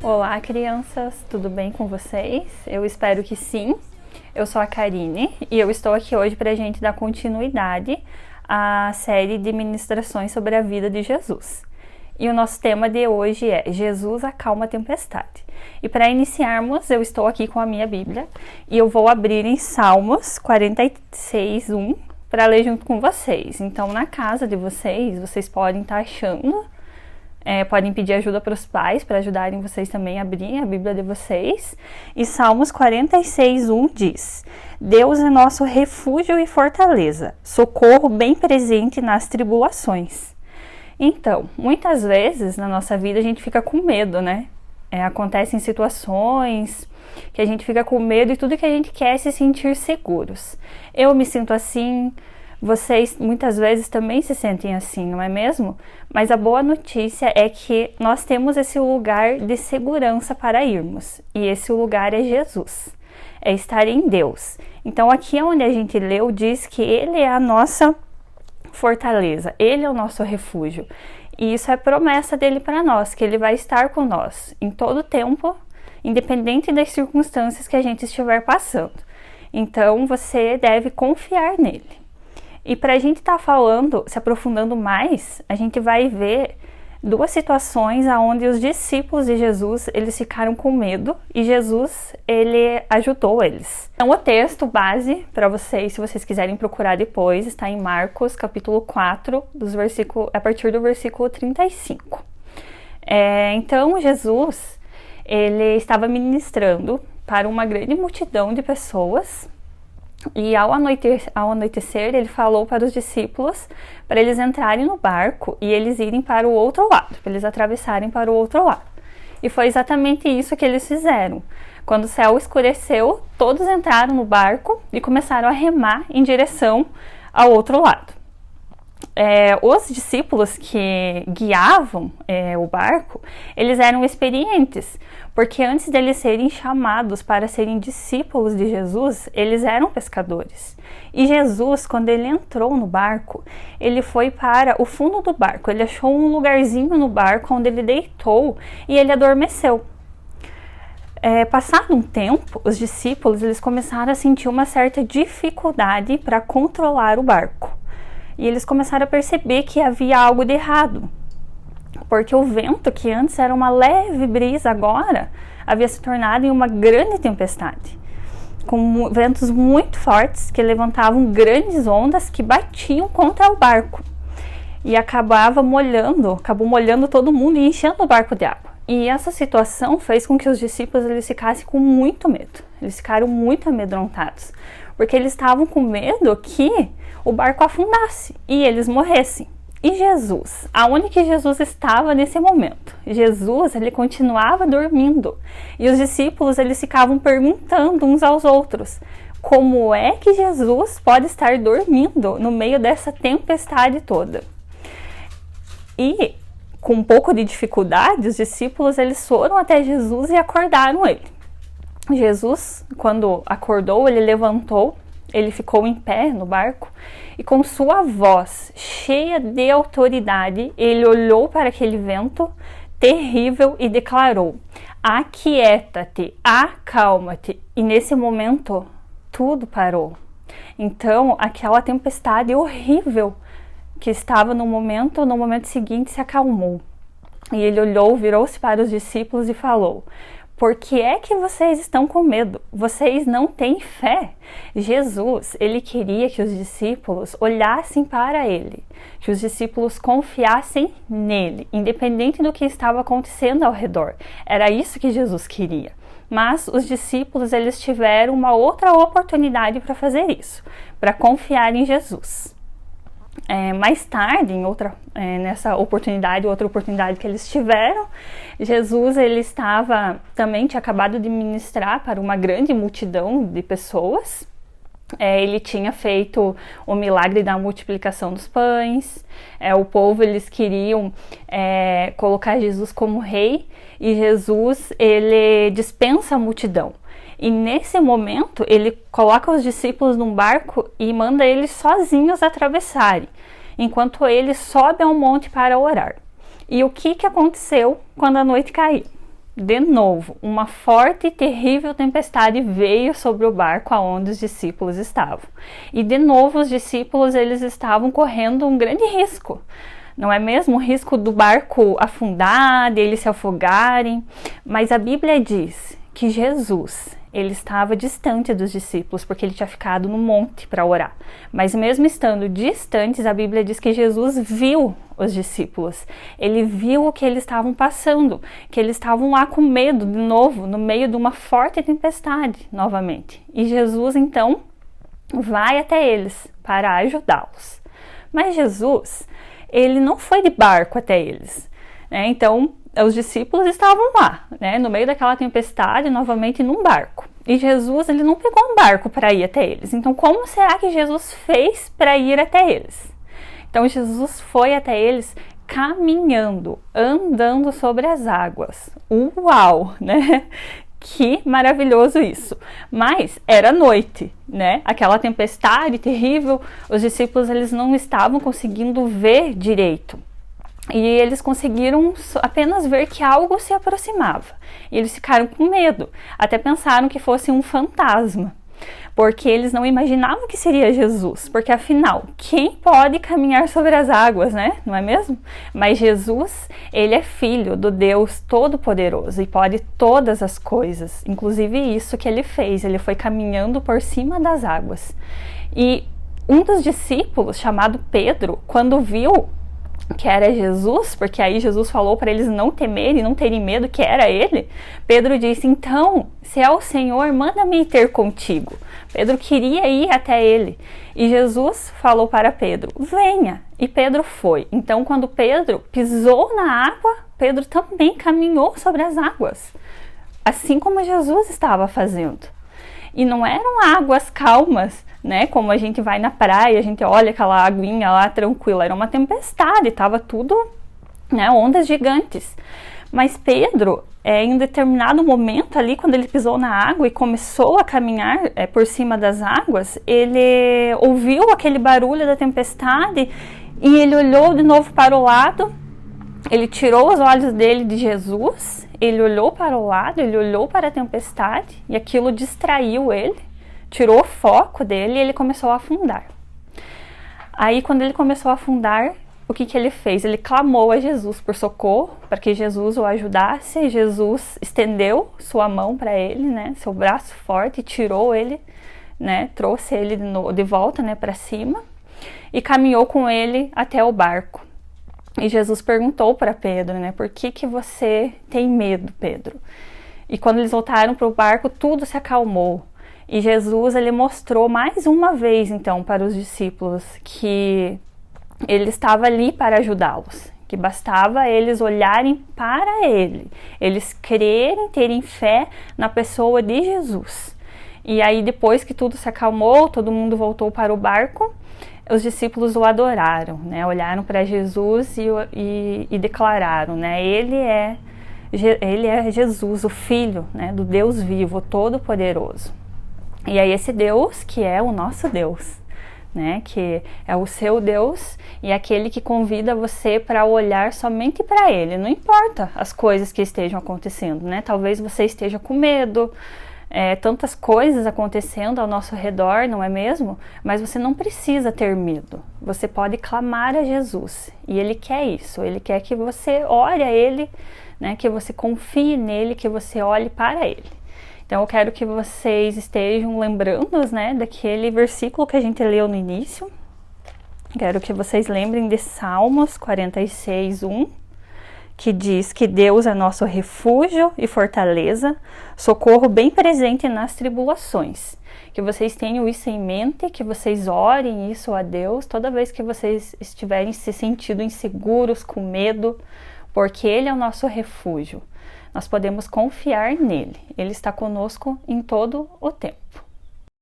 Olá, crianças, tudo bem com vocês? Eu espero que sim. Eu sou a Karine e eu estou aqui hoje para a gente dar continuidade à série de ministrações sobre a vida de Jesus. E o nosso tema de hoje é Jesus acalma a tempestade. E para iniciarmos, eu estou aqui com a minha Bíblia e eu vou abrir em Salmos 46:1 para ler junto com vocês. Então, na casa de vocês podem estar achando. Podem pedir ajuda para os pais, para ajudarem vocês também a abrir a Bíblia de vocês. E Salmos 46:1 diz: Deus é nosso refúgio e fortaleza, socorro bem presente nas tribulações. Então, muitas vezes na nossa vida a gente fica com medo, né? Acontecem situações que a gente fica com medo e tudo que a gente quer é se sentir seguros. Eu me sinto assim. Vocês muitas vezes também se sentem assim, não é mesmo? Mas a boa notícia é que nós temos esse lugar de segurança para irmos. E esse lugar é Jesus. É estar em Deus. Então aqui onde a gente leu diz que Ele é a nossa fortaleza. Ele é o nosso refúgio. E isso é promessa dele para nós, que Ele vai estar com nós em todo tempo, independente das circunstâncias que a gente estiver passando. Então você deve confiar nele. E para a gente estar falando, se aprofundando mais, a gente vai ver duas situações onde os discípulos de Jesus, eles ficaram com medo e Jesus, ele ajudou eles. Então o texto base para vocês, se vocês quiserem procurar depois, está em Marcos capítulo 4, a partir do versículo 35. Então Jesus, ele estava ministrando para uma grande multidão de pessoas. E ao anoitecer, ele falou para os discípulos para eles entrarem no barco e eles irem para o outro lado, para eles atravessarem para o outro lado. E foi exatamente isso que eles fizeram. Quando o céu escureceu, todos entraram no barco e começaram a remar em direção ao outro lado. Os discípulos que guiavam o barco, eles eram experientes, porque antes deles serem chamados para serem discípulos de Jesus, eles eram pescadores. E Jesus, quando ele entrou no barco, ele foi para o fundo do barco, ele achou um lugarzinho no barco onde ele deitou e ele adormeceu. Passado um tempo, os discípulos eles começaram a sentir uma certa dificuldade para controlar o barco. E eles começaram a perceber que havia algo de errado, porque o vento, que antes era uma leve brisa, agora havia se tornado em uma grande tempestade, com ventos muito fortes que levantavam grandes ondas que batiam contra o barco e acabou molhando todo mundo e enchendo o barco de água. E essa situação fez com que os discípulos eles ficassem com muito medo, eles ficaram muito amedrontados, porque eles estavam com medo que o barco afundasse e eles morressem. E Jesus, aonde que Jesus estava nesse momento? Jesus, ele continuava dormindo. E os discípulos, eles ficavam perguntando uns aos outros, como é que Jesus pode estar dormindo no meio dessa tempestade toda? E com um pouco de dificuldade, os discípulos, eles foram até Jesus e acordaram ele. Jesus, quando acordou, ele levantou, ele ficou em pé no barco e com sua voz cheia de autoridade, ele olhou para aquele vento terrível e declarou: aquieta-te, acalma-te. E nesse momento, tudo parou. Então, aquela tempestade horrível que estava no momento seguinte se acalmou. E ele olhou, virou-se para os discípulos e falou: por que é que vocês estão com medo? Vocês não têm fé? Jesus, ele queria que os discípulos olhassem para ele, que os discípulos confiassem nele, independente do que estava acontecendo ao redor. Era isso que Jesus queria. Mas os discípulos, eles tiveram uma outra oportunidade para fazer isso, para confiar em Jesus. Mais tarde, nessa oportunidade, outra oportunidade que eles tiveram, Jesus ele tinha acabado de ministrar para uma grande multidão de pessoas. Ele tinha feito o milagre da multiplicação dos pães. O povo eles queriam colocar Jesus como rei e Jesus ele dispensa a multidão. E nesse momento, ele coloca os discípulos num barco e manda eles sozinhos atravessarem, enquanto ele sobe ao monte para orar. E o que aconteceu quando a noite caiu? de novo, uma forte e terrível tempestade veio sobre o barco aonde os discípulos estavam. E de novo os discípulos eles estavam correndo um grande risco. Não é mesmo? O risco do barco afundar, de eles se afogarem. Mas a Bíblia diz que Jesus, ele estava distante dos discípulos, porque ele tinha ficado no monte para orar. Mas mesmo estando distantes, a Bíblia diz que Jesus viu os discípulos. Ele viu o que eles estavam passando, que eles estavam lá com medo de novo, no meio de uma forte tempestade novamente. E Jesus, então, vai até eles para ajudá-los. Mas Jesus, ele não foi de barco até eles, né? Então, os discípulos estavam lá, né, no meio daquela tempestade, novamente num barco. E Jesus, ele não pegou um barco para ir até eles. Então, como será que Jesus fez para ir até eles? Então, Jesus foi até eles caminhando, andando sobre as águas. Uau, né? Que maravilhoso isso. Mas era noite, né? Aquela tempestade terrível, os discípulos eles não estavam conseguindo ver direito. E eles conseguiram apenas ver que algo se aproximava. E eles ficaram com medo, até pensaram que fosse um fantasma, porque eles não imaginavam que seria Jesus, porque afinal, quem pode caminhar sobre as águas, né? Não é mesmo? Mas Jesus, ele é filho do Deus Todo-Poderoso e pode todas as coisas, inclusive isso que ele fez, ele foi caminhando por cima das águas. E um dos discípulos, chamado Pedro, quando viu que era Jesus, porque aí Jesus falou para eles não temerem, não terem medo que era ele, Pedro disse, então, se é o Senhor, manda-me ir ter contigo. Pedro queria ir até ele, e Jesus falou para Pedro, venha, e Pedro foi. Então, quando Pedro pisou na água, Pedro também caminhou sobre as águas, assim como Jesus estava fazendo. E não eram águas calmas, né? Como a gente vai na praia, a gente olha aquela aguinha lá tranquila. Era uma tempestade, estava tudo, né? Ondas gigantes. Mas Pedro, em um determinado momento ali, quando ele pisou na água e começou a caminhar por cima das águas, ele ouviu aquele barulho da tempestade e ele olhou de novo para o lado. Ele tirou os olhos dele de Jesus, ele olhou para o lado, ele olhou para a tempestade e aquilo distraiu ele, tirou o foco dele e ele começou a afundar. Aí quando ele começou a afundar, o que ele fez? Ele clamou a Jesus por socorro, para que Jesus o ajudasse, e Jesus estendeu sua mão para ele, né, seu braço forte, e tirou ele, né, trouxe ele de volta, né, para cima e caminhou com ele até o barco. E Jesus perguntou para Pedro, né, por que você tem medo, Pedro? E quando eles voltaram para o barco, tudo se acalmou. E Jesus, ele mostrou mais uma vez, então, para os discípulos que ele estava ali para ajudá-los, que bastava eles olharem para ele, eles crerem, terem fé na pessoa de Jesus. E aí, depois que tudo se acalmou, todo mundo voltou para o barco, os discípulos o adoraram, né? Olharam para Jesus e declararam, né? Ele é Jesus, o Filho, né? Do Deus vivo, Todo-Poderoso. E aí esse Deus que é o nosso Deus, né? Que é o seu Deus e aquele que convida você para olhar somente para Ele. Não importa as coisas que estejam acontecendo, né? Talvez você esteja com medo, tantas coisas acontecendo ao nosso redor, não é mesmo? Mas você não precisa ter medo. Você pode clamar a Jesus. E Ele quer isso. Ele quer que você ore a Ele, né? Que você confie nele, que você olhe para Ele. Então eu quero que vocês estejam lembrando, né, daquele versículo que a gente leu no início. Quero que vocês lembrem de Salmos 46:1. Que diz que Deus é nosso refúgio e fortaleza, socorro bem presente nas tribulações. Que vocês tenham isso em mente, que vocês orem isso a Deus toda vez que vocês estiverem se sentindo inseguros, com medo, porque Ele é o nosso refúgio. Nós podemos confiar nele, Ele está conosco em todo o tempo.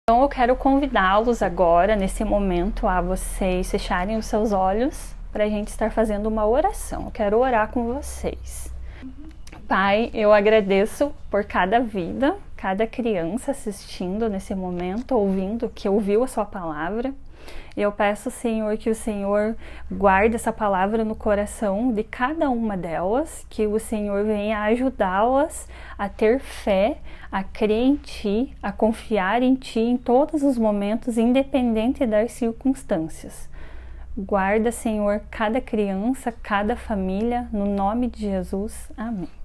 Então eu quero convidá-los agora, nesse momento, a vocês fecharem os seus olhos, para a gente estar fazendo uma oração. Eu quero orar com vocês. Pai, eu agradeço por cada vida, cada criança assistindo nesse momento, ouvindo, que ouviu a sua palavra. Eu peço, Senhor, que o Senhor guarde essa palavra no coração de cada uma delas, que o Senhor venha ajudá-las a ter fé, a crer em Ti, a confiar em Ti em todos os momentos, independente das circunstâncias. Guarda, Senhor, cada criança, cada família, no nome de Jesus. Amém.